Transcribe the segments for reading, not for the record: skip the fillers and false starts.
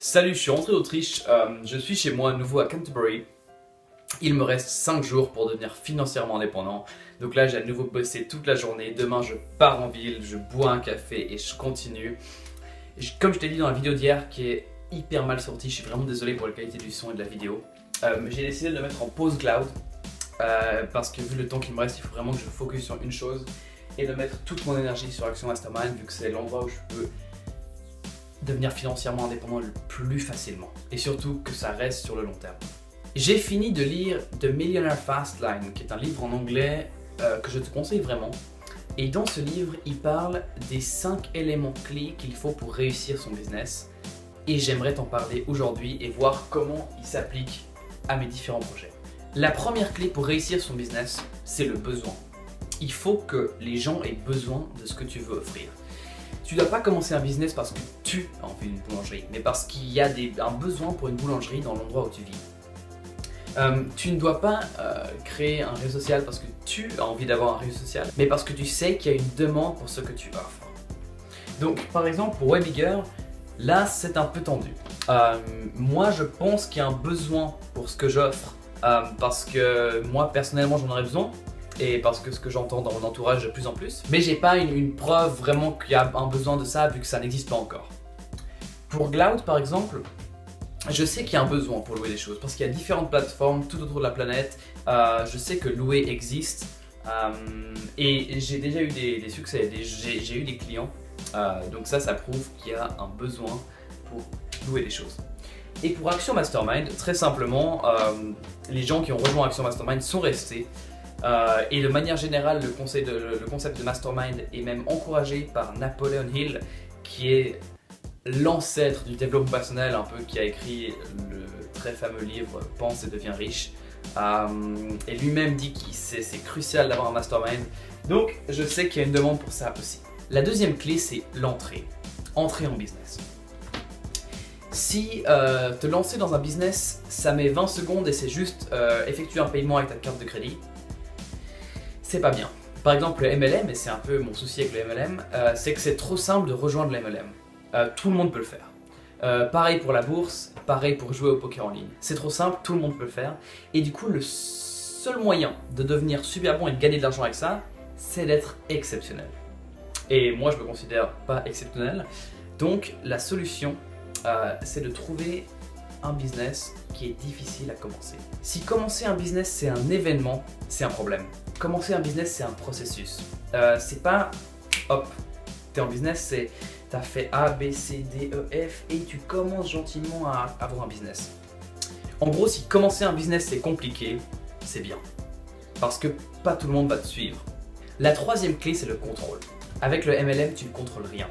Salut, je suis rentré d'Autriche, je suis chez moi à nouveau à Canterbury. Il me reste 5 jours pour devenir financièrement indépendant. Donc là j'ai à nouveau bossé toute la journée. Demain je pars en ville, je bois un café et je continue. Comme je t'ai dit dans la vidéo d'hier qui est hyper mal sortie, je suis vraiment désolé pour la qualité du son et de la vidéo. J'ai décidé de le mettre en pause cloud parce que vu le temps qu'il me reste, il faut vraiment que je focus sur une chose et de mettre toute mon énergie sur Action Mastermind vu que c'est l'endroit où je peux devenir financièrement indépendant le plus facilement et surtout que ça reste sur le long terme. J'ai fini de lire The Millionaire Fastlane qui est un livre en anglais que je te conseille vraiment, et dans ce livre il parle des 5 éléments clés qu'il faut pour réussir son business et j'aimerais t'en parler aujourd'hui et voir comment ils s'appliquent à mes différents projets. La première clé pour réussir son business, c'est le besoin. Il faut que les gens aient besoin de ce que tu veux offrir. Tu ne dois pas commencer un business parce que tu as envie d'une boulangerie, mais parce qu'il y a un besoin pour une boulangerie dans l'endroit où tu vis. Tu ne dois pas créer un réseau social parce que tu as envie d'avoir un réseau social, mais parce que tu sais qu'il y a une demande pour ce que tu offres. Donc par exemple pour Webiger, là c'est un peu tendu. Moi je pense qu'il y a un besoin pour ce que j'offre parce que moi personnellement j'en aurais besoin. Et parce que ce que j'entends dans mon entourage de plus en plus. Mais j'ai pas une preuve vraiment qu'il y a un besoin de ça vu que ça n'existe pas encore. Pour Gloud par exemple, je sais qu'il y a un besoin pour louer des choses parce qu'il y a différentes plateformes tout autour de la planète. Je sais que louer existe et j'ai déjà eu des succès, j'ai eu des clients. Donc ça prouve qu'il y a un besoin pour louer des choses. Et pour Action Mastermind, très simplement, les gens qui ont rejoint Action Mastermind sont restés. Et de manière générale, le concept de Mastermind est même encouragé par Napoleon Hill, qui est l'ancêtre du développement personnel, un peu qui a écrit le très fameux livre Pense et deviens riche. Et lui-même dit que c'est crucial d'avoir un Mastermind. Donc je sais qu'il y a une demande pour ça aussi. La deuxième clé, c'est l'entrée. Entrer en business. Si te lancer dans un business, ça met 20 secondes et c'est juste effectuer un paiement avec ta carte de crédit, c'est pas bien. Par exemple le MLM, et c'est un peu mon souci avec le MLM, c'est que c'est trop simple de rejoindre le MLM. Tout le monde peut le faire. Pareil pour la bourse, pareil pour jouer au poker en ligne. C'est trop simple, tout le monde peut le faire. Et du coup, le seul moyen de devenir super bon et de gagner de l'argent avec ça, c'est d'être exceptionnel. Et moi, je me considère pas exceptionnel. Donc, la solution, c'est de trouver un business qui est difficile à commencer. Si commencer un business c'est un événement, c'est un problème. Commencer un business c'est un processus. C'est pas hop, t'es en business, c'est t'as fait A, B, C, D, E, F et tu commences gentiment à avoir un business. En gros, si commencer un business c'est compliqué, c'est bien. Parce que pas tout le monde va te suivre. La troisième clé c'est le contrôle. Avec le MLM tu ne contrôles rien.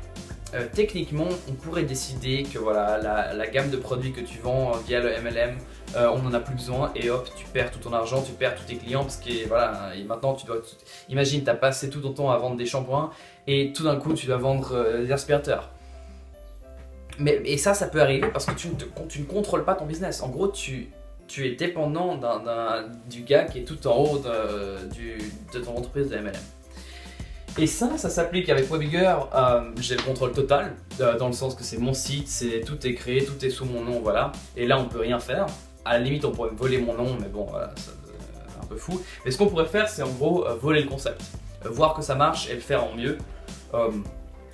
Techniquement, on pourrait décider que voilà, la gamme de produits que tu vends via le MLM, on n'en a plus besoin et hop, tu perds tout ton argent, tu perds tous tes clients parce que voilà, et maintenant tu dois. Imagine, tu as passé tout ton temps à vendre des shampoings et tout d'un coup tu dois vendre des aspirateurs. Et ça peut arriver parce que tu ne contrôles pas ton business. En gros, tu es dépendant du gars qui est tout en haut de ton entreprise de MLM. Et ça s'applique avec Webiger, j'ai le contrôle total, dans le sens que c'est mon site, tout est créé, tout est sous mon nom, voilà. Et là on peut rien faire, à la limite on pourrait me voler mon nom, mais bon voilà, c'est un peu fou. Mais ce qu'on pourrait faire c'est en gros voler le concept, voir que ça marche et le faire en mieux.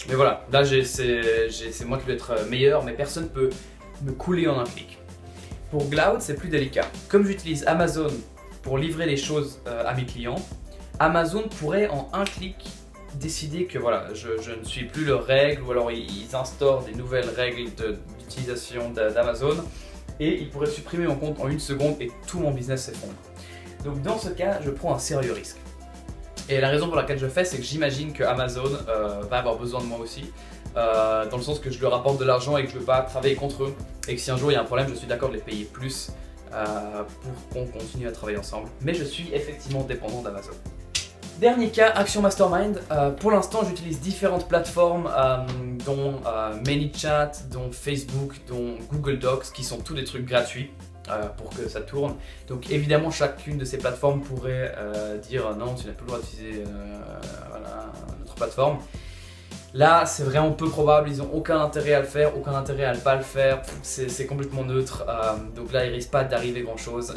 Mais voilà, là c'est moi qui vais être meilleur, mais personne peut me couler en un clic. Pour Gloud c'est plus délicat. Comme j'utilise Amazon pour livrer les choses à mes clients, Amazon pourrait en un clic décider que voilà, je ne suis plus leurs règles, ou alors ils instaurent des nouvelles règles d'utilisation d'Amazon et ils pourraient supprimer mon compte en une seconde et tout mon business s'effondre. Donc dans ce cas, je prends un sérieux risque. Et la raison pour laquelle je fais, c'est que j'imagine que Amazon va avoir besoin de moi aussi, dans le sens que je leur apporte de l'argent et que je ne veux pas travailler contre eux, et que si un jour il y a un problème, je suis d'accord de les payer plus pour qu'on continue à travailler ensemble. Mais je suis effectivement dépendant d'Amazon. Dernier cas, Action Mastermind. Pour l'instant, j'utilise différentes plateformes, dont ManyChat, dont Facebook, dont Google Docs, qui sont tous des trucs gratuits pour que ça tourne. Donc évidemment, chacune de ces plateformes pourrait dire non, tu n'as plus le droit d'utiliser voilà, notre plateforme. Là, c'est vraiment peu probable, ils n'ont aucun intérêt à le faire, aucun intérêt à ne pas le faire, c'est complètement neutre, donc là, ils risquent pas d'arriver grand chose.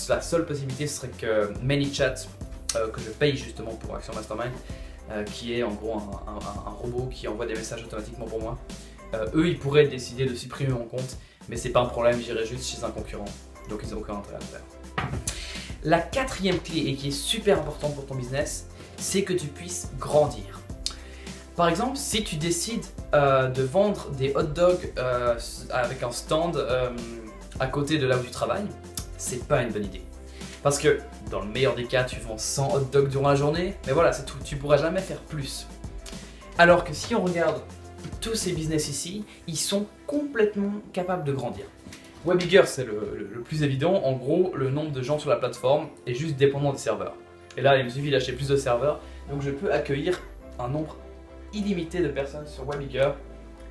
La seule possibilité, ce serait que ManyChat, que je paye justement pour Action Mastermind, qui est en gros un robot qui envoie des messages automatiquement pour moi, eux, ils pourraient décider de supprimer mon compte, mais c'est pas un problème, j'irai juste chez un concurrent, donc ils n'ont aucun intérêt à le faire. La quatrième clé, et qui est super importante pour ton business, c'est que tu puisses grandir. Par exemple, si tu décides de vendre des hot dogs avec un stand à côté de là où tu travailles, c'est pas une bonne idée. Parce que dans le meilleur des cas, tu vends 100 hot dogs durant la journée, mais voilà, c'est tout, tu pourras jamais faire plus. Alors que si on regarde tous ces business ici, ils sont complètement capables de grandir. Webigger, c'est le plus évident. En gros, le nombre de gens sur la plateforme est juste dépendant des serveurs. Et là, il me suffit d'acheter plus de serveurs, donc je peux accueillir un nombre illimité de personnes sur Webigger,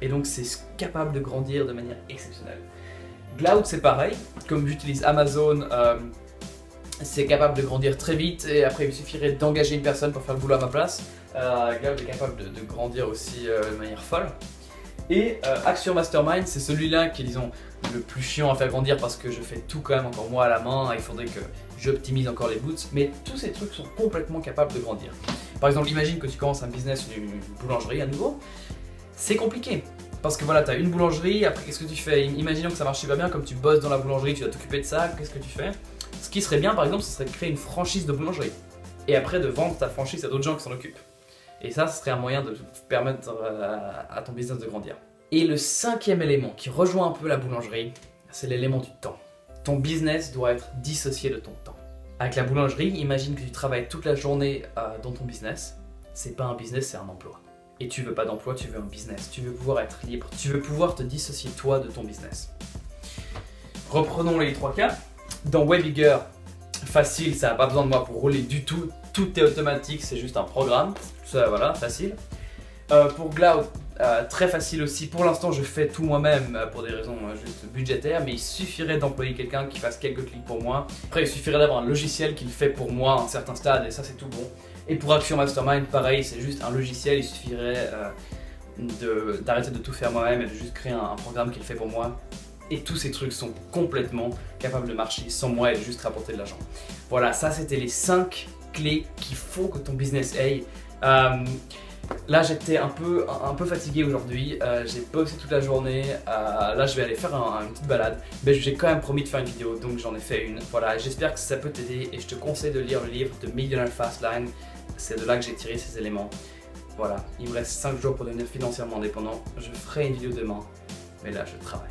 et donc c'est capable de grandir de manière exceptionnelle. Gloud, c'est pareil, comme j'utilise Amazon, c'est capable de grandir très vite, et après il me suffirait d'engager une personne pour faire le boulot à ma place. Gloud est capable de grandir aussi de manière folle. Et Action Mastermind, c'est celui-là qui est, disons, le plus chiant à faire grandir parce que je fais tout quand même encore moi à la main, il faudrait que j'optimise encore les boots, mais tous ces trucs sont complètement capables de grandir. Par exemple, imagine que tu commences un business, une boulangerie à nouveau, c'est compliqué. Parce que voilà, tu as une boulangerie, après qu'est-ce que tu fais? Imaginons que ça marche super bien, comme tu bosses dans la boulangerie, tu dois t'occuper de ça, qu'est-ce que tu fais? Ce qui serait bien par exemple, ce serait de créer une franchise de boulangerie. Et après de vendre ta franchise à d'autres gens qui s'en occupent. Et ça, ce serait un moyen de permettre à ton business de grandir. Et le cinquième élément qui rejoint un peu la boulangerie, c'est l'élément du temps. Ton business doit être dissocié de ton temps. Avec la boulangerie, imagine que tu travailles toute la journée dans ton business. C'est pas un business, c'est un emploi. Et tu veux pas d'emploi, tu veux un business. Tu veux pouvoir être libre. Tu veux pouvoir te dissocier toi de ton business. Reprenons les trois cas. Dans Webigger, facile, ça n'a pas besoin de moi pour rouler du tout. Tout est automatique, c'est juste un programme. Ça, voilà, facile. Pour Gloud, très facile aussi. Pour l'instant, je fais tout moi-même pour des raisons juste budgétaires, mais il suffirait d'employer quelqu'un qui fasse quelques clics pour moi. Après, il suffirait d'avoir un logiciel qui le fait pour moi à un certain stade, et ça, c'est tout bon. Et pour Action Mastermind, pareil, c'est juste un logiciel. Il suffirait d'arrêter de tout faire moi-même et de juste créer un programme qui le fait pour moi. Et tous ces trucs sont complètement capables de marcher sans moi et de juste rapporter de l'argent. Voilà, ça, c'était les 5 clés qu'il faut que ton business ait. Là j'étais un peu fatigué aujourd'hui, j'ai bossé toute la journée, là je vais aller faire une petite balade, mais j'ai quand même promis de faire une vidéo, donc j'en ai fait une. Voilà, j'espère que ça peut t'aider et je te conseille de lire le livre de Millionaire Fastlane, c'est de là que j'ai tiré ces éléments. Voilà, il me reste 5 jours pour devenir financièrement indépendant, je ferai une vidéo demain, mais là je travaille.